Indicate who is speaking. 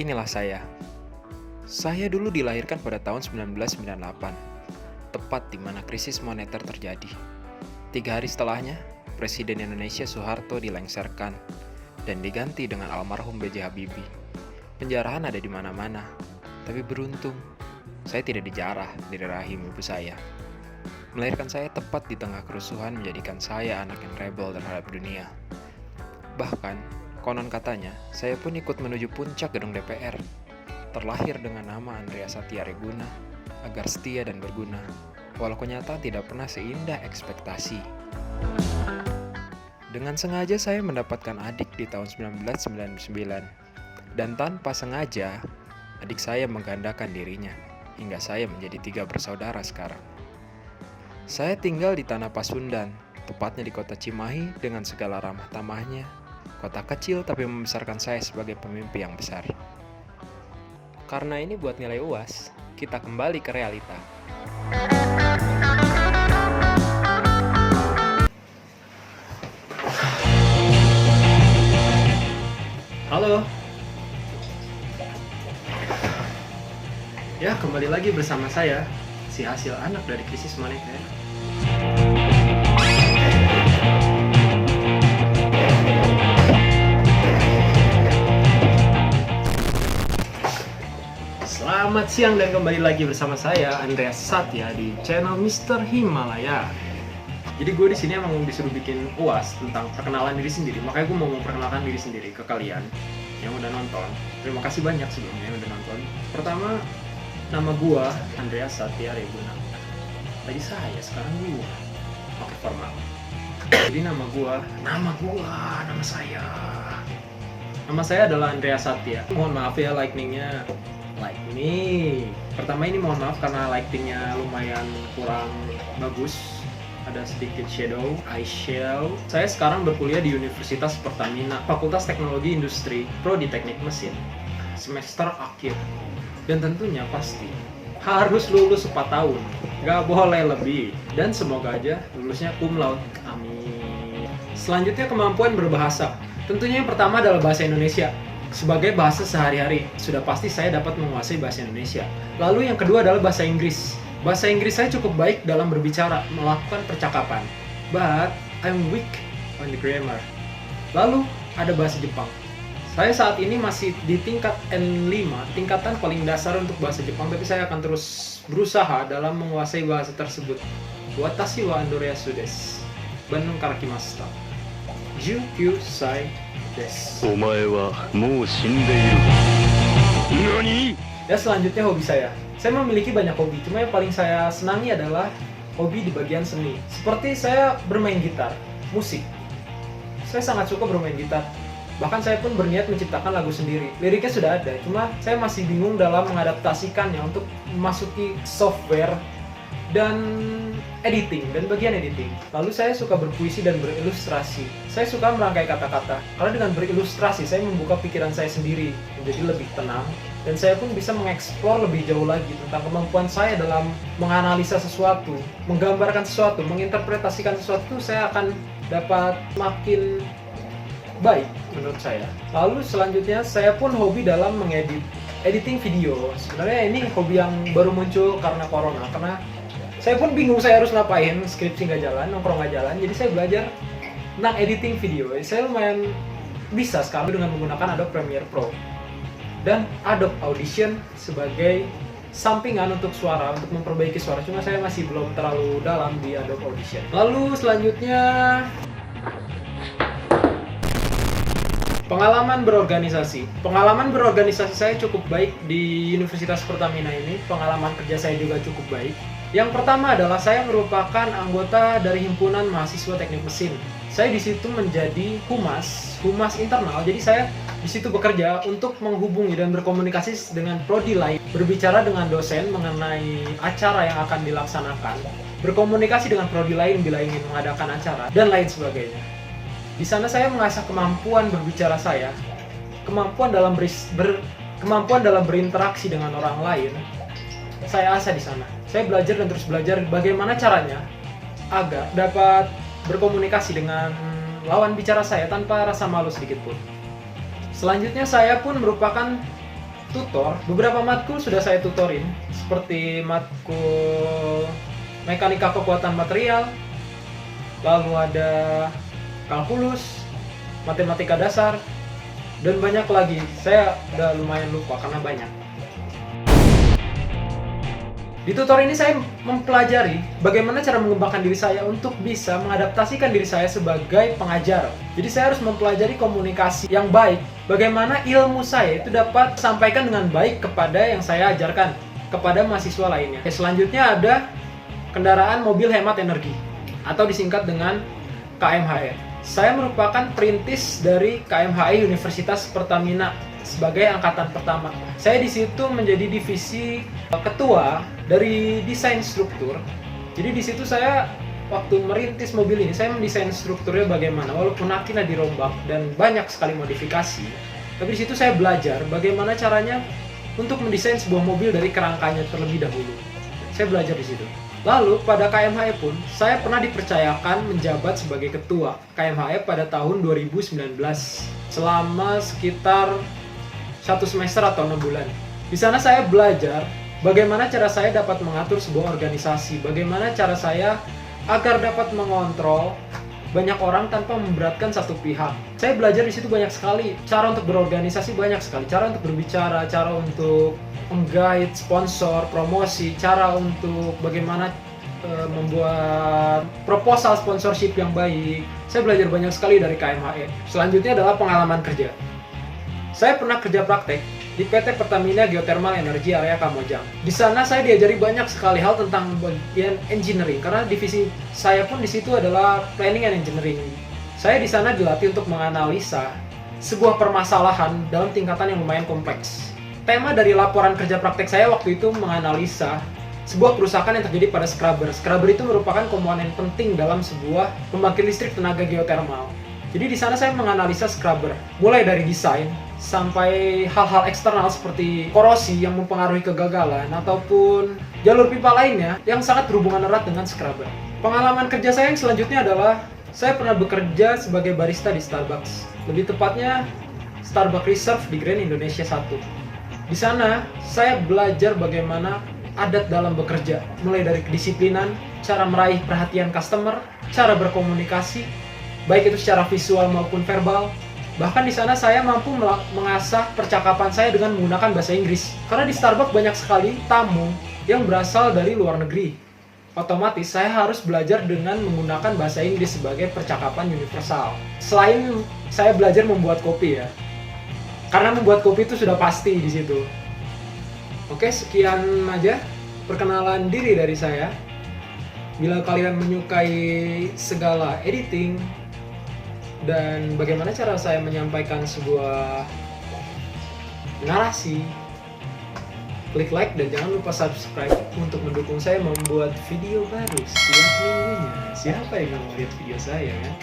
Speaker 1: inilah saya. Saya dulu dilahirkan pada tahun 1998, tepat di mana krisis moneter terjadi. 3 hari setelahnya, Presiden Indonesia Soeharto dilengsarkan dan diganti dengan almarhum B.J. Habibie. Penjarahan ada di mana-mana, tapi beruntung, saya tidak dijarah dari rahim ibu saya. Melahirkan saya tepat di tengah kerusuhan menjadikan saya anak yang rebel terhadap dunia. Bahkan, konon katanya, saya pun ikut menuju puncak gedung DPR. Terlahir dengan nama Andrea Satya Reguna, agar setia dan berguna, walau kenyataan tidak pernah seindah ekspektasi. Dengan sengaja saya mendapatkan adik di tahun 1999, dan tanpa sengaja, adik saya menggandakan dirinya, hingga saya menjadi 3 bersaudara sekarang. Saya tinggal di tanah Pasundan, tepatnya di kota Cimahi dengan segala ramah tamahnya. Kota kecil tapi membesarkan saya sebagai pemimpi yang besar. Karena ini buat nilai UAS, kita kembali ke realita. Halo. Ya, kembali lagi bersama saya, si hasil anak dari krisis moneter. Selamat siang dan kembali lagi bersama saya Andrea Satya di channel Mr. Himalaya. Jadi gue di sini emang disuruh bikin UAS tentang perkenalan diri sendiri, makanya gue mau memperkenalkan diri sendiri ke kalian yang udah nonton. Terima kasih banyak sebelumnya yang udah nonton. Pertama, nama gue Andrea Satya Reguna. Tadi saya, sekarang gue pakai formal. Jadi nama saya. Nama saya adalah Andrea Satya. Mohon maaf ya lightingnya. Pertama ini mohon maaf karena lightingnya lumayan kurang bagus. Ada sedikit shadow, eye shadow. Saya sekarang berkuliah di Universitas Pertamina, Fakultas Teknologi Industri, Prodi Teknik Mesin, semester akhir. Dan tentunya pasti harus lulus 4 tahun, gak boleh lebih. Dan semoga aja lulusnya cum laude, amin. Selanjutnya kemampuan berbahasa. Tentunya yang pertama adalah bahasa Indonesia. Sebagai bahasa sehari-hari, sudah pasti saya dapat menguasai bahasa Indonesia. Lalu yang kedua adalah bahasa Inggris. Bahasa Inggris saya cukup baik dalam berbicara, melakukan percakapan. But I'm weak on the grammar. Lalu ada bahasa Jepang. Saya saat ini masih di tingkat N5, tingkatan paling dasar untuk bahasa Jepang, tapi saya akan terus berusaha dalam menguasai bahasa tersebut. Watashi wa Andreasu desu. Bandung karakimashita. Jukyu sai desu.
Speaker 2: Omae wa mou shindeiru. Nani?
Speaker 1: Dan selanjutnya hobi saya. Saya memiliki banyak hobi, cuma yang paling saya senangi adalah hobi di bagian seni. Seperti saya bermain gitar, musik. Saya sangat suka bermain gitar. Bahkan saya pun berniat menciptakan lagu sendiri. Liriknya sudah ada, cuma saya masih bingung dalam mengadaptasikannya untuk memasuki software dan editing, dan bagian editing. Lalu saya suka berpuisi dan berilustrasi. Saya suka merangkai kata-kata, karena dengan berilustrasi saya membuka pikiran saya sendiri menjadi lebih tenang. Dan saya pun bisa mengeksplor lebih jauh lagi tentang kemampuan saya dalam menganalisa sesuatu, menggambarkan sesuatu, menginterpretasikan sesuatu. Saya akan dapat makin baik menurut saya. Lalu selanjutnya saya pun hobi dalam editing video. Sebenarnya ini hobi yang baru muncul karena corona, karena saya pun bingung saya harus ngapain, skripsi nggak jalan, nongkrong nggak jalan, jadi saya belajar tentang editing video. Saya lumayan bisa sekarang dengan menggunakan Adobe Premiere Pro dan Adobe Audition sebagai sampingan untuk suara, untuk memperbaiki suara. Cuma saya masih belum terlalu dalam di Adobe Audition. Lalu selanjutnya, pengalaman berorganisasi. Pengalaman berorganisasi saya cukup baik di Universitas Pertamina ini. Pengalaman kerja saya juga cukup baik. Yang pertama adalah saya merupakan anggota dari Himpunan Mahasiswa Teknik Mesin. Saya di situ menjadi humas internal. Jadi saya di situ bekerja untuk menghubungi dan berkomunikasi dengan prodi lain, berbicara dengan dosen mengenai acara yang akan dilaksanakan, berkomunikasi dengan prodi lain bila ingin mengadakan acara, dan lain sebagainya. Di sana saya mengasah kemampuan berbicara saya, kemampuan dalam berinteraksi dengan orang lain. Saya asah di sana. Saya belajar dan terus belajar bagaimana caranya agar dapat berkomunikasi dengan lawan bicara saya tanpa rasa malu sedikit pun. Selanjutnya saya pun merupakan tutor, beberapa matkul sudah saya tutorin, seperti matkul mekanika kekuatan material, lalu ada kalkulus, matematika dasar, dan banyak lagi. Saya udah lumayan lupa karena banyak. Di tutor ini saya mempelajari bagaimana cara mengembangkan diri saya untuk bisa mengadaptasikan diri saya sebagai pengajar. Jadi saya harus mempelajari komunikasi yang baik, bagaimana ilmu saya itu dapat disampaikan dengan baik kepada yang saya ajarkan, kepada mahasiswa lainnya. Selanjutnya ada kendaraan mobil hemat energi, atau disingkat dengan KMHE. Saya merupakan perintis dari KMHE Universitas Pertamina sebagai angkatan pertama. Saya di situ menjadi divisi ketua dari desain struktur. Jadi di situ saya waktu merintis mobil ini, saya mendesain strukturnya bagaimana, walaupun akhirnya dirombak dan banyak sekali modifikasi. Tapi di situ saya belajar bagaimana caranya untuk mendesain sebuah mobil dari kerangkanya terlebih dahulu. Saya belajar di situ. Lalu pada KMHE pun saya pernah dipercayakan menjabat sebagai ketua KMHE pada tahun 2019 selama sekitar 1 semester atau 6 bulan. Di sana saya belajar bagaimana cara saya dapat mengatur sebuah organisasi, bagaimana cara saya agar dapat mengontrol banyak orang tanpa memberatkan satu pihak. Saya belajar di situ banyak sekali, cara untuk berorganisasi banyak sekali, cara untuk berbicara, cara untuk meng-guide sponsor, promosi, cara untuk bagaimana membuat proposal sponsorship yang baik. Saya belajar banyak sekali dari KMHE. Selanjutnya adalah pengalaman kerja. Saya pernah kerja praktek di PT Pertamina Geothermal Energi area Kamojang. Di sana saya diajari banyak sekali hal tentang bagian engineering, karena divisi saya pun di situ adalah planning and engineering. Saya di sana dilatih untuk menganalisa sebuah permasalahan dalam tingkatan yang lumayan kompleks. Tema dari laporan kerja praktek saya waktu itu menganalisa sebuah kerusakan yang terjadi pada scrubber. Scrubber itu merupakan komponen penting dalam sebuah pembangkit listrik tenaga geothermal. Jadi di sana saya menganalisa scrubber, mulai dari desain sampai hal-hal eksternal seperti korosi yang mempengaruhi kegagalan ataupun jalur pipa lainnya yang sangat berhubungan erat dengan scrubber. Pengalaman kerja saya yang selanjutnya adalah saya pernah bekerja sebagai barista di Starbucks. Lebih tepatnya Starbucks Reserve di Grand Indonesia 1. Di sana saya belajar bagaimana adat dalam bekerja, mulai dari kedisiplinan, cara meraih perhatian customer, cara berkomunikasi, baik itu secara visual maupun verbal. Bahkan di sana saya mampu mengasah percakapan saya dengan menggunakan bahasa Inggris. Karena di Starbucks banyak sekali tamu yang berasal dari luar negeri. Otomatis saya harus belajar dengan menggunakan bahasa Inggris sebagai percakapan universal. Selain saya belajar membuat kopi ya. Karena membuat kopi itu sudah pasti di situ. Oke, sekian aja perkenalan diri dari saya. Bila kalian menyukai segala editing dan bagaimana cara saya menyampaikan sebuah narasi, klik like dan jangan lupa subscribe untuk mendukung saya membuat video baru setiap minggunya. Siapa yang mau lihat video saya kan?